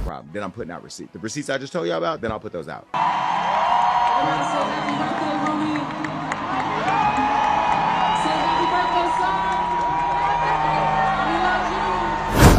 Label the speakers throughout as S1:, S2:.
S1: problem. Then I'm putting out receipts. The receipts I just told you about, then I'll put those out.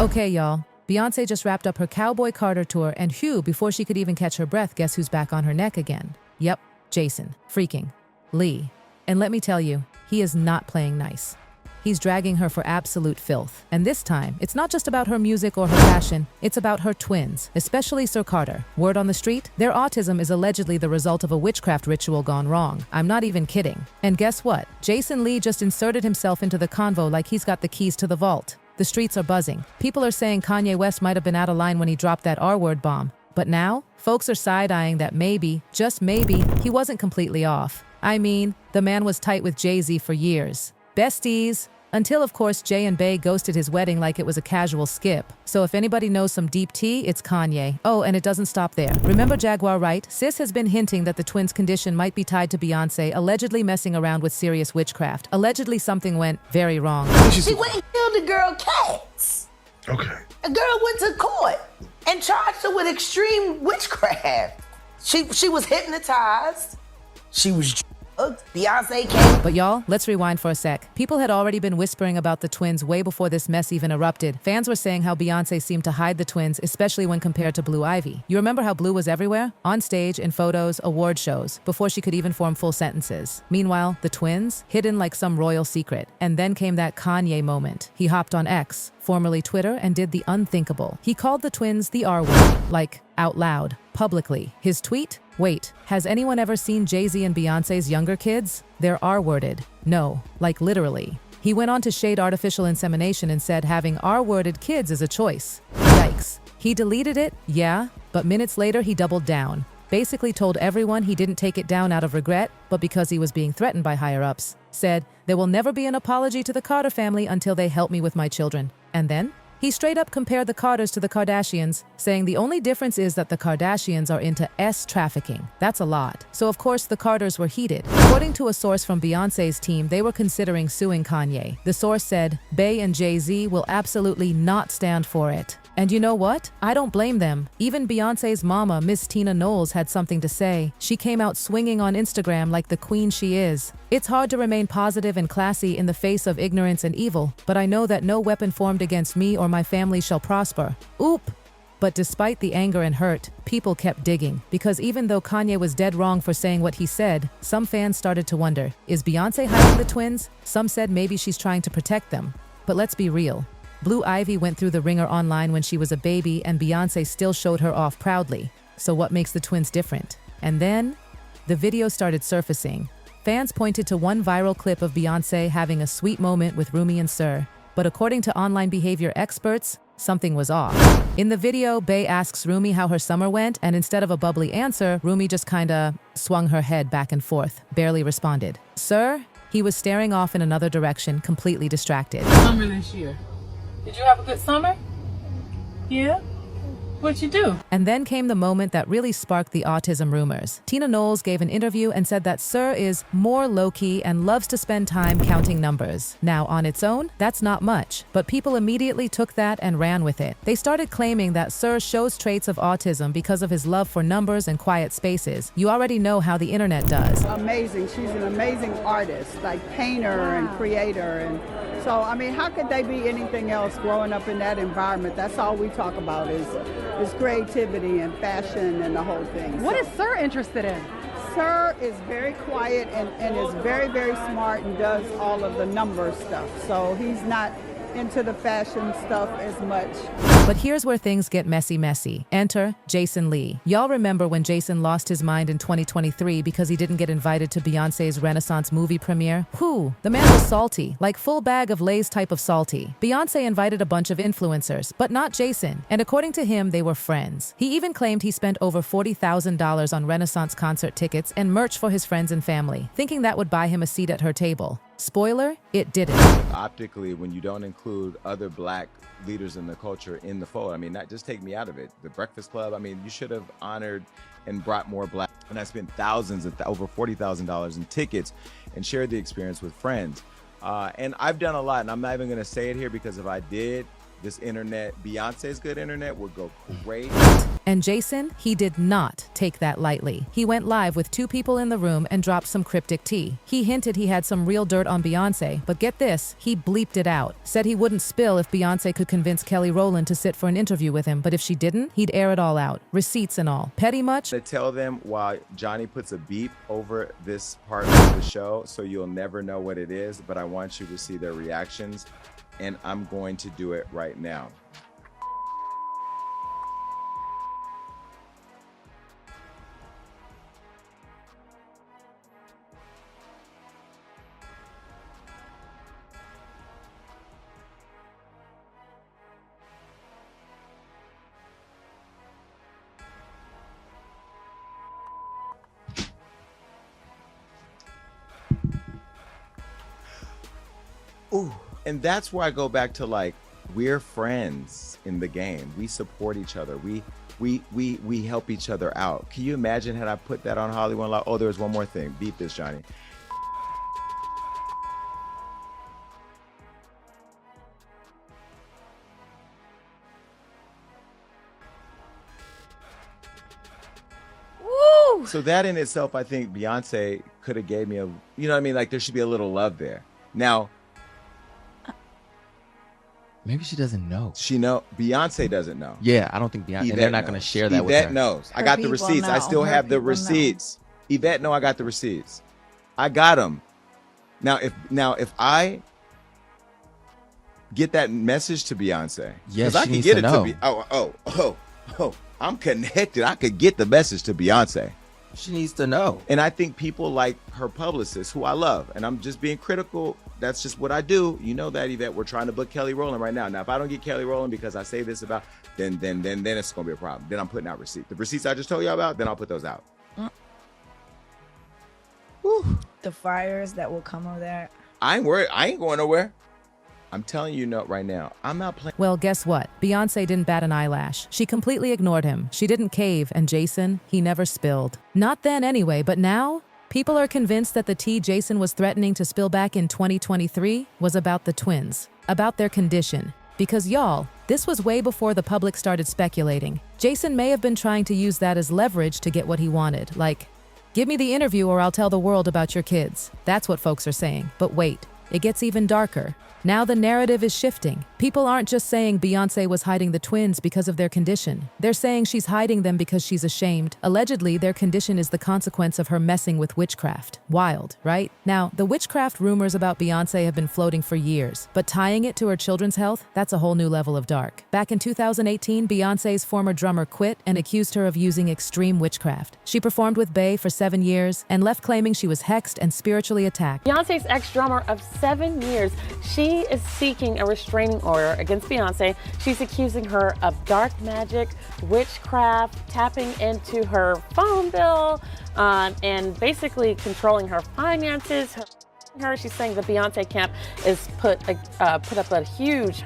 S2: Okay, y'all. Beyoncé just wrapped up her Cowboy Carter tour, and phew, before she could even catch her breath, guess who's back on her neck again? Yep, Jason freaking Lee. And let me tell you, he is not playing nice. He's dragging her for absolute filth. And this time, it's not just about her music or her fashion, it's about her twins, especially Sir Carter. Word on the street? Their autism is allegedly the result of a witchcraft ritual gone wrong. I'm not even kidding. And guess what? Jason Lee just inserted himself into the convo like he's got the keys to the vault. The streets are buzzing. People are saying Kanye West might have been out of line when he dropped that R-word bomb. But now, folks are side-eyeing that maybe, just maybe, he wasn't completely off. I mean, the man was tight with Jay-Z for years. Besties. Until, of course, Jay and Bey ghosted his wedding like it was a casual skip. So if anybody knows some deep tea, it's Kanye. Oh, and it doesn't stop there. Remember Jaguar Wright? Sis has been hinting that the twins' condition might be tied to Beyoncé allegedly messing around with serious witchcraft. Allegedly something went very wrong.
S3: She went and killed a girl cats.
S4: Okay.
S3: A girl went to court and charged her with extreme witchcraft. She was hypnotized. She was drugged. Beyonce came.
S2: But y'all, let's rewind for a sec. People had already been whispering about the twins way before this mess even erupted. Fans were saying how Beyoncé seemed to hide the twins, especially when compared to Blue Ivy. You remember how Blue was everywhere? On stage, in photos, award shows, before she could even form full sentences. Meanwhile, the twins, hidden like some royal secret. And then came that Kanye moment. He hopped on X, formerly Twitter, and did the unthinkable. He called the twins the R-word, like, out loud, publicly. His tweet? Wait, has anyone ever seen Jay-Z and Beyoncé's younger kids? They're R-worded. No, like literally. He went on to shade artificial insemination and said having R-worded kids is a choice. Yikes. He deleted it, yeah, but minutes later he doubled down. Basically told everyone he didn't take it down out of regret, but because he was being threatened by higher-ups. Said, there will never be an apology to the Carter family until they help me with my children. And then? He straight up compared the Carters to the Kardashians, saying the only difference is that the Kardashians are into trafficking. That's a lot. So of course the Carters were heated. According to a source from Beyoncé's team, they were considering suing Kanye. The source said, Bey and Jay-Z will absolutely not stand for it. And you know what? I don't blame them. Even Beyoncé's mama, Miss Tina Knowles, had something to say. She came out swinging on Instagram like the queen she is. It's hard to remain positive and classy in the face of ignorance and evil, but I know that no weapon formed against me or my family shall prosper. Oop! But despite the anger and hurt, people kept digging. Because even though Kanye was dead wrong for saying what he said, some fans started to wonder, is Beyoncé hiding the twins? Some said maybe she's trying to protect them. But let's be real. Blue Ivy went through the ringer online when she was a baby, and Beyoncé still showed her off proudly. So what makes the twins different? And then, the video started surfacing. Fans pointed to one viral clip of Beyoncé having a sweet moment with Rumi and Sir. But according to online behavior experts, something was off. In the video, Bey asks Rumi how her summer went, and instead of a bubbly answer, Rumi just kinda swung her head back and forth, barely responded. Sir? He was staring off in another direction, completely distracted.
S5: Summer this year. Did you have a good summer? Yeah? What'd you do?
S2: And then came the moment that really sparked the autism rumors. Tina Knowles gave an interview and said that Sir is more low-key and loves to spend time counting numbers. Now, on its own, that's not much, but people immediately took that and ran with it. They started claiming that Sir shows traits of autism because of his love for numbers and quiet spaces. You already know how the internet does.
S6: Amazing. She's an amazing artist, like painter and creator. And so, I mean, how could they be anything else growing up in that environment? That's all we talk about is creativity and fashion and the whole thing.
S7: What is Sir interested in?
S6: Sir is very quiet and is very, very smart and does all of the number stuff. So he's not into the fashion stuff as much.
S2: But here's where things get messy. Enter Jason Lee. Y'all remember when Jason lost his mind in 2023 because he didn't get invited to Beyoncé's Renaissance movie premiere? Whew, the man was salty, like full bag of Lay's type of salty. Beyoncé invited a bunch of influencers, but not Jason, and according to him, they were friends. He even claimed he spent over $40,000 on Renaissance concert tickets and merch for his friends and family, thinking that would buy him a seat at her table. Spoiler, it didn't.
S1: Optically, when you don't include other black leaders in the culture in the fold, I mean, not just take me out of it. The Breakfast Club, I mean, you should have honored and brought more black. And I spent thousands, over $40,000 in tickets and shared the experience with friends. And I've done a lot, and I'm not even gonna say it here because if I did, this internet, Beyonce's good internet, would go crazy.
S2: And Jason, he did not take that lightly. He went live with 2 people in the room and dropped some cryptic tea. He hinted he had some real dirt on Beyoncé, but get this, he bleeped it out. Said he wouldn't spill if Beyoncé could convince Kelly Rowland to sit for an interview with him, but if she didn't, he'd air it all out. Receipts and all. Petty much?
S1: To tell them while Johnny puts a beep over this part of the show, so you'll never know what it is, but I want you to see their reactions, and I'm going to do it right now. Ooh. And that's where I go back to, like, we're friends in the game. We support each other. We help each other out. Can you imagine had I put that on Hollywood Law? Oh, there was one more thing. Beat this, Johnny.
S4: Woo!
S1: So that in itself, I think Beyonce could have gave me a, you know what I mean? Like, there should be a little love there. Now,
S7: maybe she doesn't know.
S1: Beyonce doesn't know.
S7: Yeah, I don't think Beyonce. And they're not going to share that with her.
S1: Yvette knows. I got the receipts. I still have the receipts. Yvette, no, I got the receipts. I got them. Now, if I get that message to Beyonce,
S7: yes,
S1: I can get it to be. Oh, I'm connected. I could get the message to Beyonce.
S7: She needs to know.
S1: And I think people like her publicist, who I love, and I'm just being critical. That's just what I do. You know that, Yvette. We're trying to book Kelly Rowland right now. Now, if I don't get Kelly Rowland because I say this about, then it's gonna be a problem. Then I'm putting out receipts. The receipts I just told you about, then I'll put those out.
S4: The fires that will come over there.
S1: I ain't worried. I ain't going nowhere. I'm telling you right now, I'm not playing.
S2: Well, guess what? Beyonce didn't bat an eyelash. She completely ignored him. She didn't cave, and Jason, he never spilled. Not then anyway, but now? People are convinced that the tea Jason was threatening to spill back in 2023 was about the twins, about their condition. Because y'all, this was way before the public started speculating. Jason may have been trying to use that as leverage to get what he wanted, like, give me the interview or I'll tell the world about your kids. That's what folks are saying. But wait, it gets even darker. Now the narrative is shifting. People aren't just saying Beyoncé was hiding the twins because of their condition. They're saying she's hiding them because she's ashamed. Allegedly, their condition is the consequence of her messing with witchcraft. Wild, right? Now, the witchcraft rumors about Beyoncé have been floating for years, but tying it to her children's health, that's a whole new level of dark. Back in 2018, Beyoncé's former drummer quit and accused her of using extreme witchcraft. She performed with Bey for 7 years and left claiming she was hexed and spiritually attacked.
S8: Beyonce's ex-drummer of 7 years, she is seeking a restraining order against Beyoncé. She's accusing her of dark magic, witchcraft, tapping into her phone bill, and basically controlling her finances. She's saying the Beyoncé camp is put up a huge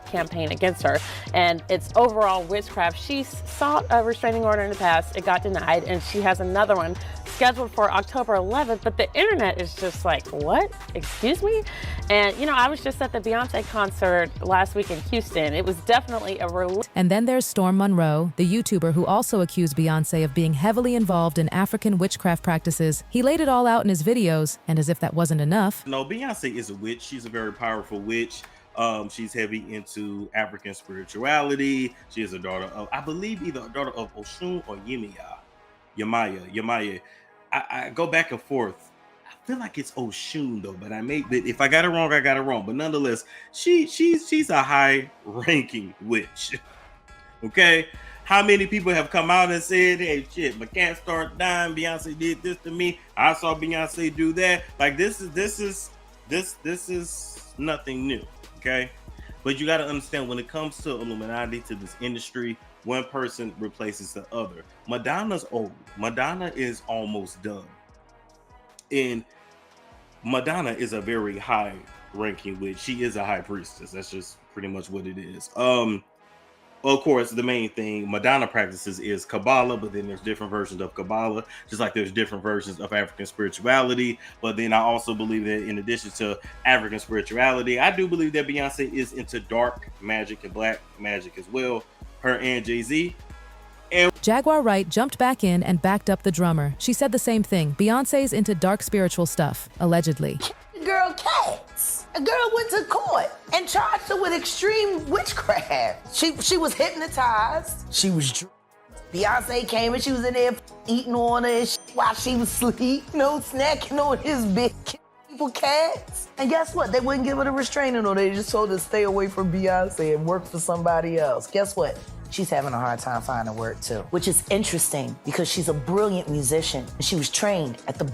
S8: campaign against her, and it's overall witchcraft. She sought a restraining order in the past. It got denied, and she has another one scheduled for October 11th, but the internet is just like, what? Excuse me? And, you know, I was just at the Beyonce concert last week in Houston. It was definitely a relief.
S2: And then there's Storm Monroe, the YouTuber who also accused Beyonce of being heavily involved in African witchcraft practices. He laid it all out in his videos, and as if that wasn't enough.
S9: No, Beyonce is a witch. She's a very powerful witch. She's heavy into African spirituality. She is a daughter of, I believe, either a daughter of Oshun or Yemaya. I go back and forth. I feel like it's Oshun though, but if I got it wrong, I got it wrong. But nonetheless, she's a high-ranking witch. Okay, how many people have come out and said, "Hey, shit, my cat started dying. Beyonce did this to me. I saw Beyonce do that." Like this is nothing new. Okay, but you got to understand when it comes to Illuminati, to this industry, one person replaces the other. Madonna's old. Madonna is almost done. And Madonna is a very high ranking witch. She is a high priestess. That's just pretty much what it is. of course, the main thing Madonna practices is Kabbalah, but then there's different versions of Kabbalah, just like there's different versions of African spirituality. But then I also believe that in addition to African spirituality, I do believe that Beyonce is into dark magic and black magic as well, her and Jay-Z. And
S2: Jaguar Wright jumped back in and backed up the drummer. She said the same thing. Beyonce's into dark spiritual stuff, allegedly.
S3: Girl cats. A girl went to court and charged her with extreme witchcraft. She was hypnotized. She was drugged. Beyonce came and she was in there eating on her while she was asleep, snacking on his big people cats. And guess what? They wouldn't give her the restraining order. They just told her to stay away from Beyonce and work for somebody else. Guess what? She's having a hard time finding work too, which is interesting because she's a brilliant musician. She was trained at the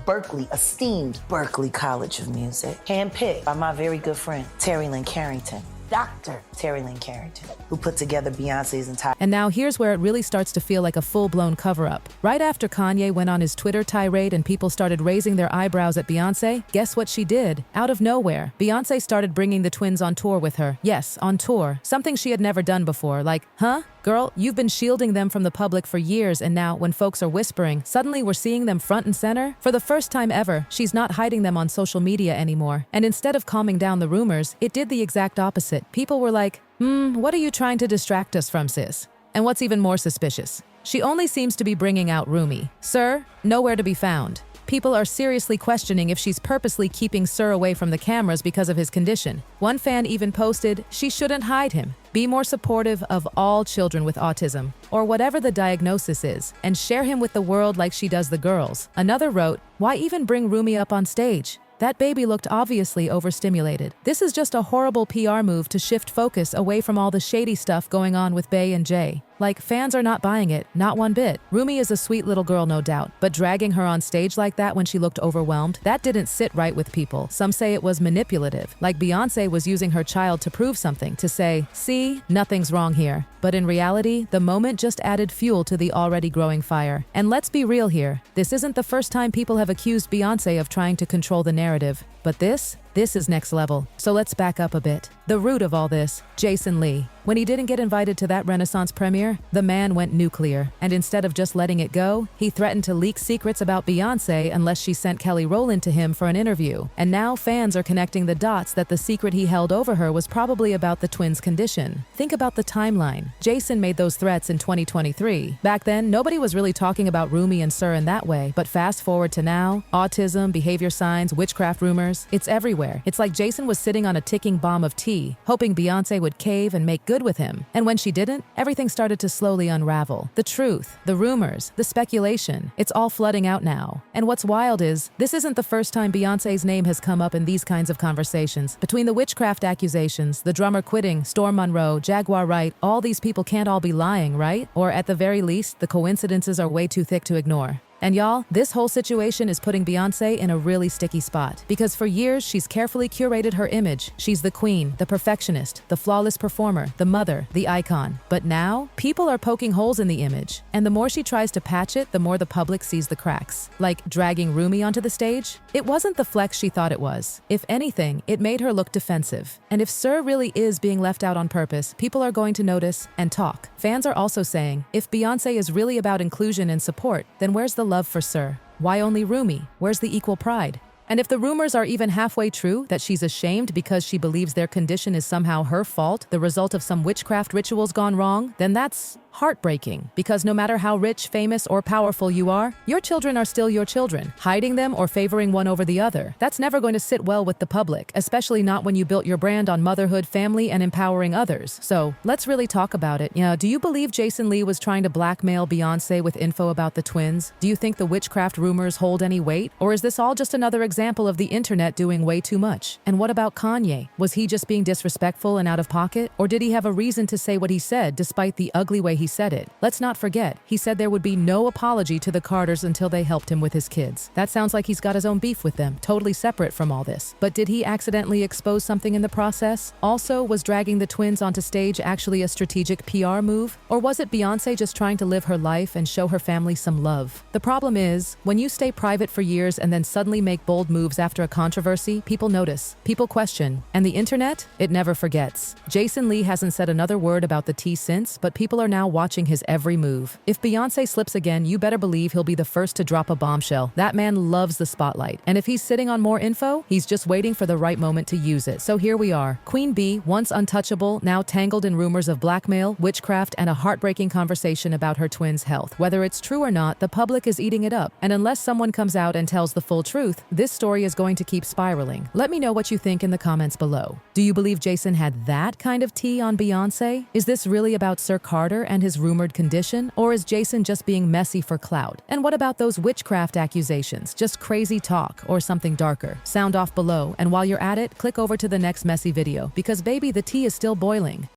S3: esteemed Berklee College of Music, handpicked by my very good friend, Terry Lynn Carrington. Dr. Terry Lynn Carrington, who put together Beyonce's entire...
S2: And now here's where it really starts to feel like a full-blown cover-up. Right after Kanye went on his Twitter tirade and people started raising their eyebrows at Beyonce, guess what she did? Out of nowhere, Beyonce started bringing the twins on tour with her. Yes, on tour. Something she had never done before. Like, huh? Girl, you've been shielding them from the public for years, and now, when folks are whispering, suddenly we're seeing them front and center? For the first time ever, she's not hiding them on social media anymore. And instead of calming down the rumors, it did the exact opposite. People were like, what are you trying to distract us from, sis? And what's even more suspicious? She only seems to be bringing out Rumi. Sir, nowhere to be found. People are seriously questioning if she's purposely keeping Sir away from the cameras because of his condition. One fan even posted, she shouldn't hide him. Be more supportive of all children with autism, or whatever the diagnosis is, and share him with the world like she does the girls. Another wrote, why even bring Rumi up on stage? That baby looked obviously overstimulated. This is just a horrible PR move to shift focus away from all the shady stuff going on with Bey and Jay. Like, fans are not buying it, not one bit. Rumi is a sweet little girl, no doubt, but dragging her on stage like that when she looked overwhelmed, that didn't sit right with people. Some say it was manipulative, like Beyonce was using her child to prove something, to say, see, nothing's wrong here. But in reality, the moment just added fuel to the already growing fire. And let's be real here, this isn't the first time people have accused Beyonce of trying to control the narrative. But this is next level. So let's back up a bit. The root of all this, Jason Lee. When he didn't get invited to that Renaissance premiere, the man went nuclear. And instead of just letting it go, he threatened to leak secrets about Beyonce unless she sent Kelly Rowland to him for an interview. And now fans are connecting the dots that the secret he held over her was probably about the twins' condition. Think about the timeline. Jason made those threats in 2023. Back then, nobody was really talking about Rumi and Sir in that way, but fast forward to now, autism, behavior signs, witchcraft rumors, it's everywhere. It's like Jason was sitting on a ticking bomb of tea, hoping Beyonce would cave and make good with him. And when she didn't, everything started to slowly unravel. The truth, the rumors, the speculation, it's all flooding out now. And what's wild is, this isn't the first time Beyonce's name has come up in these kinds of conversations. Between the witchcraft accusations, the drummer quitting, Storm Monroe, Jaguar Wright, all these people can't all be lying, right? Or at the very least, the coincidences are way too thick to ignore. And y'all, this whole situation is putting Beyonce in a really sticky spot. Because for years, she's carefully curated her image. She's the queen, the perfectionist, the flawless performer, the mother, the icon. But now, people are poking holes in the image. And the more she tries to patch it, the more the public sees the cracks. Like dragging Rumi onto the stage? It wasn't the flex she thought it was. If anything, it made her look defensive. And if Sir really is being left out on purpose, people are going to notice and talk. Fans are also saying, if Beyonce is really about inclusion and support, then where's the love for Sir? Why only Rumi? Where's the equal pride? And if the rumors are even halfway true, that she's ashamed because she believes their condition is somehow her fault, the result of some witchcraft rituals gone wrong, then that's heartbreaking. Because no matter how rich, famous, or powerful you are, your children are still your children. Hiding them or favoring one over the other, that's never going to sit well with the public, especially not when you built your brand on motherhood, family, and empowering others. So let's really talk about it. Do you believe Jason Lee was trying to blackmail Beyonce with info about the twins? Do you think the witchcraft rumors hold any weight? Or is this all just another example of the internet doing way too much? And what about Kanye? Was he just being disrespectful and out of pocket? Or did he have a reason to say what he said despite the ugly way he he said it. Let's not forget, he said there would be no apology to the Carters until they helped him with his kids. That sounds like he's got his own beef with them, totally separate from all this. But did he accidentally expose something in the process? Also, was dragging the twins onto stage actually a strategic PR move? Or was it Beyoncé just trying to live her life and show her family some love? The problem is, when you stay private for years and then suddenly make bold moves after a controversy, people notice, people question, and the internet, it never forgets. Jason Lee hasn't said another word about the tea since, but people are now watching his every move. If Beyoncé slips again, you better believe he'll be the first to drop a bombshell. That man loves the spotlight, and if he's sitting on more info, he's just waiting for the right moment to use it. So here we are. Queen Bee, once untouchable, now tangled in rumors of blackmail, witchcraft, and a heartbreaking conversation about her twins' health. Whether it's true or not, the public is eating it up, and unless someone comes out and tells the full truth, this story is going to keep spiraling. Let me know what you think in the comments below. Do you believe Jason had that kind of tea on Beyoncé? Is this really about Sir Carter and his rumored condition, or is Jason just being messy for clout? And what about those witchcraft accusations? Just crazy talk or something darker? Sound off below, and while you're at it, click over to the next messy video, because baby, the tea is still boiling.